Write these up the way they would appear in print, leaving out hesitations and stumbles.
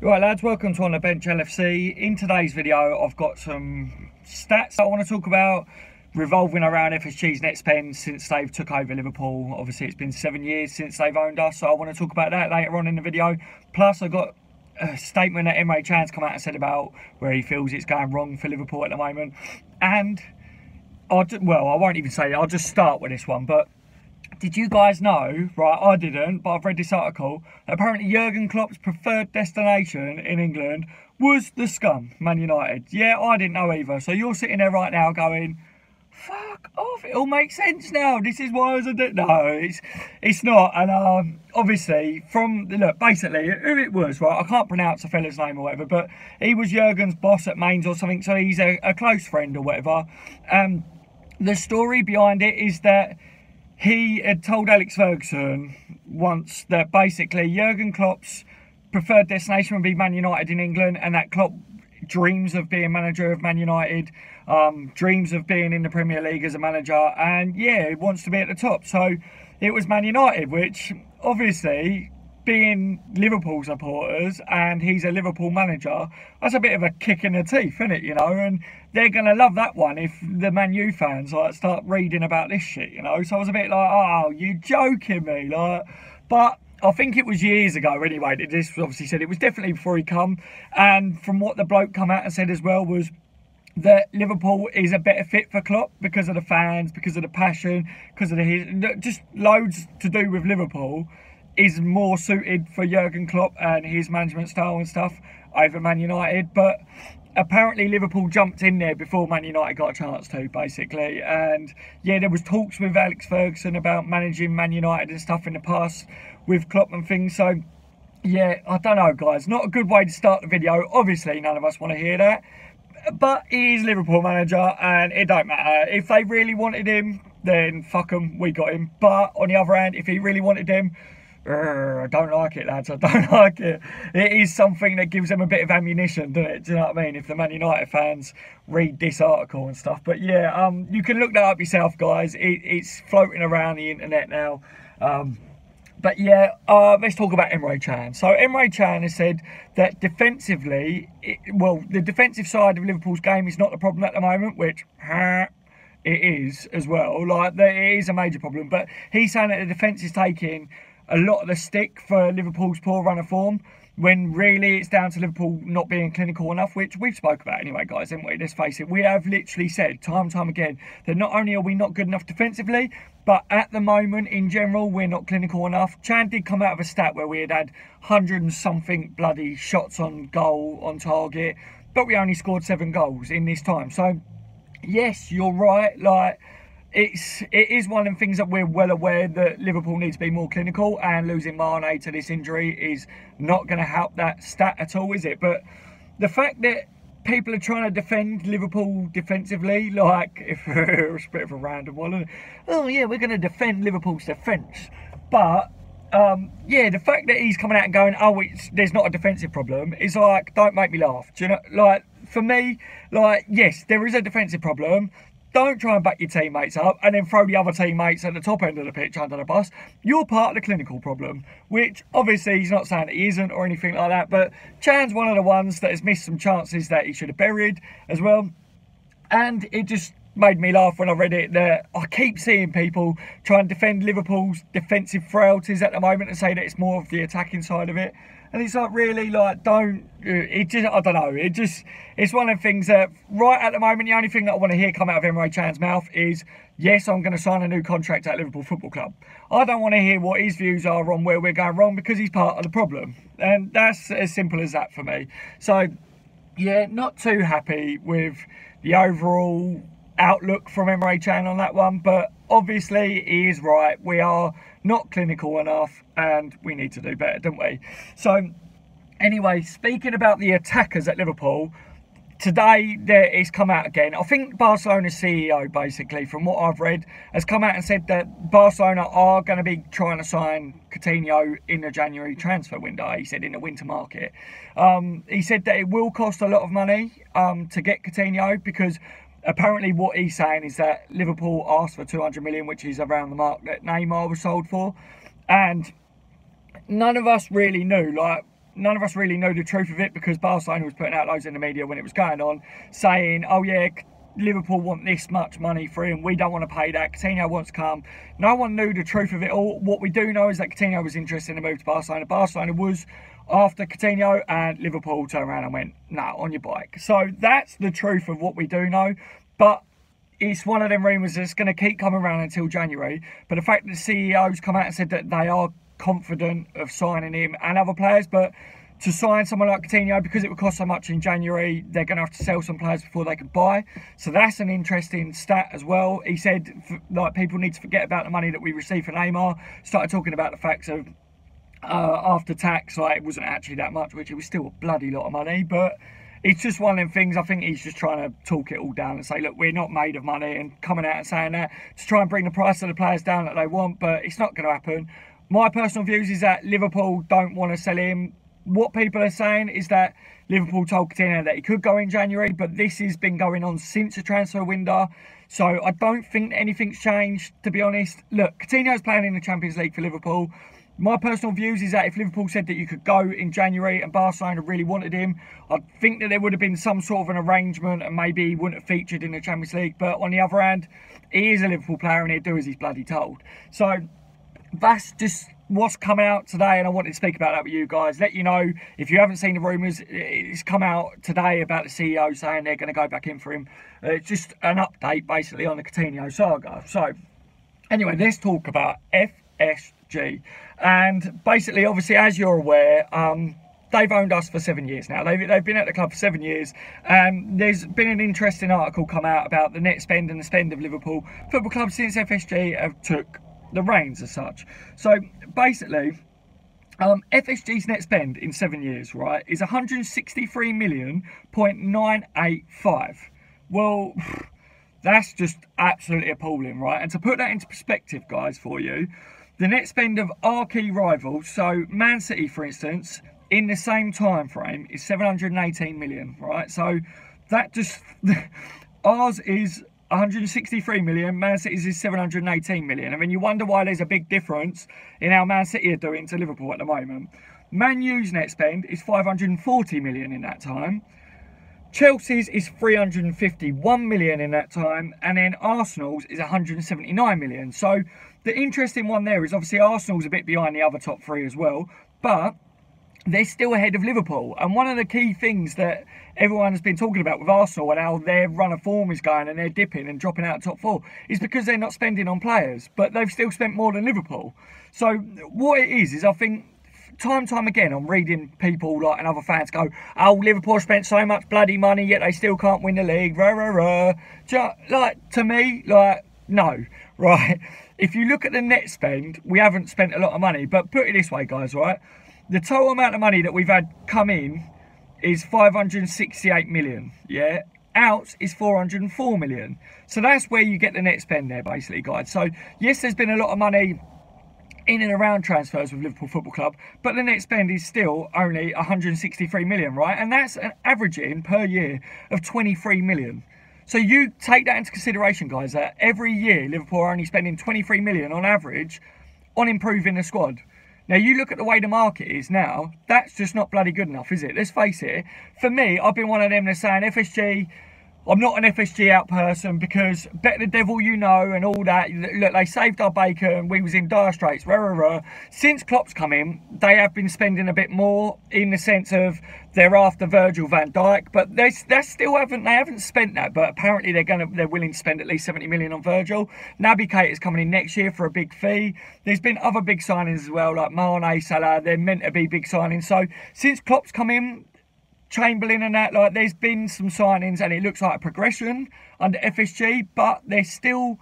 Right lads, welcome to On The Bench LFC. In today's video I've got some stats that I want to talk about revolving around FSG's net spend since they've took over Liverpool. Obviously it's been 7 years since they've owned us, so I want to talk about that later on in the video. Plus I've got a statement that Emre Can's come out and said about where he feels it's going wrong for Liverpool at the moment. And, I won't even say it, I'll just start with this one, but did you guys know, right, I didn't, but I've read this article, apparently Jurgen Klopp's preferred destination in England was the scum, Man United. Yeah, I didn't know either. So you're sitting there right now going, fuck off, it all makes sense now. This is why I was a no, it's not. And obviously, basically, who it was, right, I can't pronounce the fella's name or whatever, but he was Jurgen's boss at Mainz or something, so he's a close friend or whatever. The story behind it is that he had told Alex Ferguson once that basically Jurgen Klopp's preferred destination would be Man United in England, and that Klopp dreams of being manager of Man United, dreams of being in the Premier League as a manager, and yeah, he wants to be at the top. So it was Man United, which obviously, being Liverpool supporters and he's a Liverpool manager, that's a bit of a kick in the teeth, isn't it, you know? And they're going to love that one if the Man U fans like start reading about this shit, you know? So I was a bit like, oh, you joking me? Like, but I think it was years ago anyway that this obviously said. It was definitely before he come. And from what the bloke come out and said as well was that Liverpool is a better fit for Klopp because of the fans, because of the passion, because of just loads to do with Liverpool is more suited for Jurgen Klopp and his management style and stuff over Man United. But apparently Liverpool jumped in there before Man United got a chance to, basically. And yeah, there was talks with Alex Ferguson about managing Man United and stuff in the past with Klopp and things. So yeah, I don't know, guys, not a good way to start the video. Obviously none of us want to hear that, but he's Liverpool manager and it don't matter. If they really wanted him, then fuck them, we got him. But on the other hand, if he really wanted him, I don't like it, lads. I don't like it. It is something that gives them a bit of ammunition, doesn't it? Do you know what I mean? If the Man United fans read this article and stuff. But yeah, you can look that up yourself, guys. It's floating around the internet now. But yeah, let's talk about Emre Can. So Emre Can has said that defensively, the defensive side of Liverpool's game is not the problem at the moment, which it is as well. Like, it is a major problem. But he's saying that the defence is taking a lot of the stick for Liverpool's poor run of form, when really it's down to Liverpool not being clinical enough, which we've spoke about anyway, guys, haven't we? Let's face it, we have literally said time and time again that not only are we not good enough defensively, but at the moment in general we're not clinical enough. Chan did come out of a stat where we had 100 and something bloody shots on goal, on target, but we only scored 7 goals in this time. So yes, you're right, like, it is one of them things that we're well aware that Liverpool needs to be more clinical, and losing Mane to this injury is not going to help that stat at all, is it? But the fact that people are trying to defend Liverpool defensively, like, if it's a bit of a random one, isn't it? Oh yeah, we're going to defend Liverpool's defence. But yeah, the fact that he's coming out and going, oh, there's not a defensive problem, is like, don't make me laugh. Do you know, like, for me, like, yes, there is a defensive problem. Don't try and back your teammates up and then throw the other teammates at the top end of the pitch under the bus. You're part of the clinical problem, which obviously he's not saying that he isn't or anything like that, but Chan's one of the ones that has missed some chances that he should have buried as well. And it just made me laugh when I read it, that I keep seeing people try and defend Liverpool's defensive frailties at the moment and say that it's more of the attacking side of it. And it's like, really, like, I don't know, it's one of the things that, right at the moment, the only thing that I want to hear come out of Emre Can's mouth is, yes, I'm going to sign a new contract at Liverpool Football Club. I don't want to hear what his views are on where we're going wrong, because he's part of the problem. And that's as simple as that for me. So, yeah, not too happy with the overall outlook from Emre Can on that one, but obviously he is right. We are not clinical enough and we need to do better, don't we? So anyway, speaking about the attackers at Liverpool, today it's come out again. I think Barcelona's CEO, basically, from what I've read, has come out and said that Barcelona are going to be trying to sign Coutinho in the January transfer window. He said in the winter market. He said that it will cost a lot of money to get Coutinho, because apparently what he's saying is that Liverpool asked for 200 million, which is around the mark that Neymar was sold for. And none of us really knew, like, none of us really know the truth of it, because Barcelona was putting out loads in the media when it was going on, saying, oh yeah, Liverpool want this much money for him, we don't want to pay that, Coutinho wants to come. No one knew the truth of it all. What we do know is that Coutinho was interested in the move to Barcelona. Barcelona was after Coutinho, and Liverpool turned around and went, no, on your bike. So that's the truth of what we do know. But it's one of them rumours that's going to keep coming around until January. But the fact that the CEO's come out and said that they are confident of signing him and other players, but to sign someone like Coutinho, because it would cost so much in January, they're going to have to sell some players before they can buy. So that's an interesting stat as well. He said, like, people need to forget about the money that we received for Neymar. Started talking about the facts of after tax, like, it wasn't actually that much, which it was still a bloody lot of money. But it's just one of them things. I think he's just trying to talk it all down and say, look, we're not made of money, and coming out and saying that to try and bring the price of the players down that they want. But it's not going to happen. My personal views is that Liverpool don't want to sell him. What people are saying is that Liverpool told Coutinho that he could go in January, but this has been going on since the transfer window. So I don't think anything's changed, to be honest. Look, Coutinho's playing in the Champions League for Liverpool. My personal views is that if Liverpool said that you could go in January and Barcelona really wanted him, I think that there would have been some sort of an arrangement and maybe he wouldn't have featured in the Champions League. But on the other hand, he is a Liverpool player and he'll do as he's bloody told. So that's just what's come out today, and I wanted to speak about that with you guys. Let you know, if you haven't seen the rumours, it's come out today about the CEO saying they're going to go back in for him. It's just an update basically on the Coutinho saga. So anyway, let's talk about FSG. And basically, obviously, as you're aware, they've owned us for 7 years now. They've been at the club for 7 years. There's been an interesting article come out about the net spend and the spend of Liverpool Football Club since FSG have took the reins as such. So basically, FSG's net spend in 7 years, right, is 163,985. Well, that's just absolutely appalling, right? And to put that into perspective, guys, for you, the net spend of our key rivals, so Man City, for instance, in the same time frame is 718 million, right? So that just, ours is 163 million, Man City's is 718 million. I mean, you wonder why there's a big difference in how Man City are doing to Liverpool at the moment. Man U's net spend is 540 million in that time. Chelsea's is 351 million in that time. And then Arsenal's is 179 million. So the interesting one there is obviously Arsenal's a bit behind the other top three as well, but they're still ahead of Liverpool. And one of the key things that everyone has been talking about with Arsenal and how their run of form is going and they're dipping and dropping out of top four is because they're not spending on players, but they've still spent more than Liverpool. So what it is I think time again I'm reading people like and other fans go, oh, Liverpool spent so much bloody money yet they still can't win the league, rah rah rah. Like, to me, like, no, right? If you look at the net spend, we haven't spent a lot of money, but put it this way, guys, right? The total amount of money that we've had come in is 568 million, yeah? Out is 404 million. So that's where you get the net spend there, basically, guys. So, yes, there's been a lot of money in and around transfers with Liverpool Football Club, but the net spend is still only 163 million, right? And that's an averaging per year of 23 million. So you take that into consideration, guys, that every year Liverpool are only spending 23 million on average on improving the squad. Now, you look at the way the market is now, that's just not bloody good enough, is it? Let's face it. For me, I've been one of them that's saying FSG, I'm not an FSG out person because bet the devil you know and all that. Look, they saved our bacon. We was in dire straits. Rah, rah, rah. Since Klopp's come in, they have been spending a bit more in the sense of they're after Virgil van Dijk, but they haven't spent that. But apparently they're willing to spend at least 70 million on Virgil. Naby Keita's coming in next year for a big fee. There's been other big signings as well, like Mane, Salah. They're meant to be big signings. So since Klopp's come in, Chamberlain and that, like, there's been some signings and it looks like a progression under FSG, but they're still,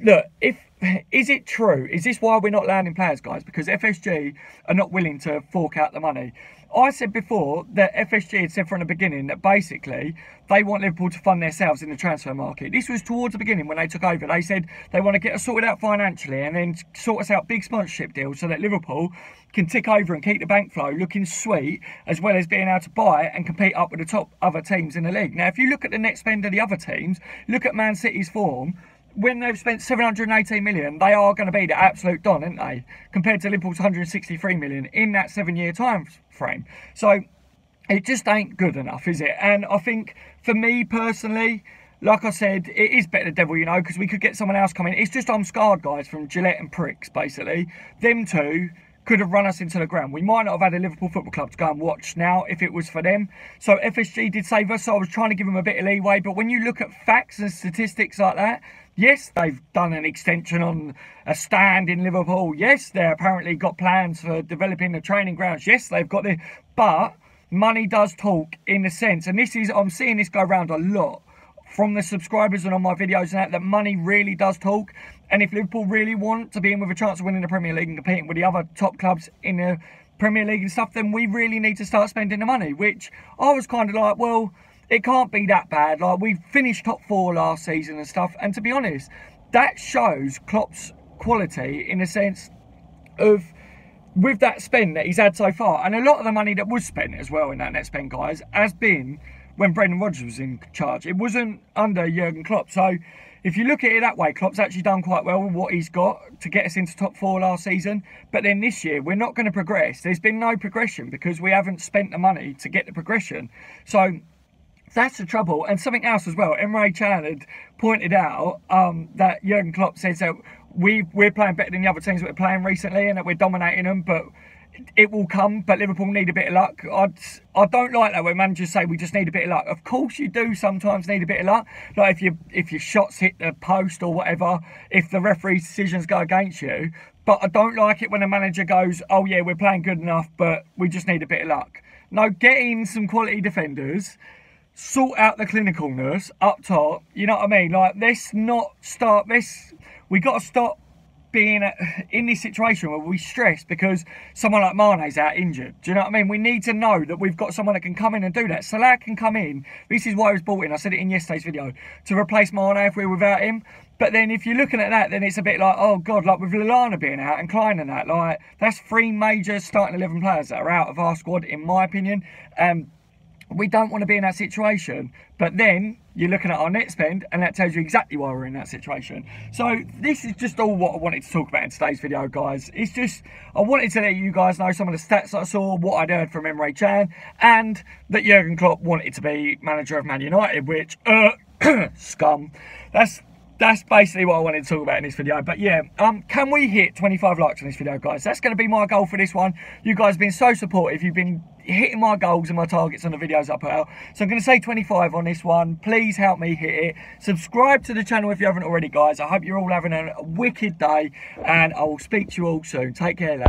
look, is it true? Is this why we're not landing players, guys? Because FSG are not willing to fork out the money. I said before that FSG had said from the beginning that basically they want Liverpool to fund themselves in the transfer market. This was towards the beginning when they took over. They said they want to get us sorted out financially and then sort us out big sponsorship deals so that Liverpool can tick over and keep the bank flow looking sweet, as well as being able to buy and compete up with the top other teams in the league. Now, if you look at the net spend of the other teams, look at Man City's form. when they've spent 718 million, they are going to be the absolute don, aren't they? Compared to Liverpool's 163 million in that 7-year time frame. So it just ain't good enough, is it? And I think for me personally, like I said, it is better the devil, you know, because we could get someone else coming. It's just I'm scarred, guys, from Gillette and Pricks, basically. Them two could have run us into the ground. We might not have had a Liverpool Football Club to go and watch now if it was for them. So FSG did save us, so I was trying to give them a bit of leeway. But when you look at facts and statistics like that, yes, they've done an extension on a stand in Liverpool. Yes, they're apparently got plans for developing the training grounds. Yes, they've got the... But money does talk in a sense. And this is... I'm seeing this go around a lot from the subscribers and on my videos and that money really does talk. And if Liverpool really want to be in with a chance of winning the Premier League and competing with the other top clubs in the Premier League and stuff, then we really need to start spending the money, which I was kind of like, well, it can't be that bad. Like, we finished top 4 last season and stuff, and to be honest, that shows Klopp's quality in a sense of, with that spend that he's had so far. And a lot of the money that was spent as well in that net spend, guys, has been when Brendan Rodgers was in charge. It wasn't under Jurgen Klopp. So if you look at it that way, Klopp's actually done quite well with what he's got to get us into top 4 last season. But then this year, we're not going to progress. There's been no progression because we haven't spent the money to get the progression. So that's the trouble. And something else as well, Emre Can had pointed out that Jurgen Klopp says that we're playing better than the other teams that we're playing recently and that we're dominating them, but it will come. But Liverpool need a bit of luck. I don't like that when managers say we just need a bit of luck. Of course you do sometimes need a bit of luck. Like if your shots hit the post or whatever, if the referee's decisions go against you. But I don't like it when a manager goes, oh yeah, we're playing good enough, but we just need a bit of luck. No, get in some quality defenders, sort out the clinicalness up top. You know what I mean? Like, let's not start this. We got to stop being in this situation where we stress because someone like Mane's out injured. Do you know what I mean? We need to know that we've got someone that can come in and do that. Salah can come in. This is why he was brought in. I said it in yesterday's video, to replace Mane if we're without him. But then if you're looking at that, then it's a bit like, oh God, like with Lallana being out and Klein and that, like that's 3 major starting 11 players that are out of our squad, in my opinion. We don't want to be in that situation. But then you're looking at our net spend and that tells you exactly why we're in that situation. So this is just all what I wanted to talk about in today's video, guys. It's just, I wanted to let you guys know some of the stats that I saw, what I'd heard from Emre Can, and that Jurgen Klopp wanted to be manager of Man United, which, scum. That's basically what I wanted to talk about in this video. But yeah, can we hit 25 likes on this video, guys? That's going to be my goal for this one. You guys have been so supportive. You've been hitting my goals and my targets on the videos I put out. So I'm going to say 25 on this one. Please help me hit it. Subscribe to the channel if you haven't already, guys. I hope you're all having a wicked day. And I will speak to you all soon. Take care, lads.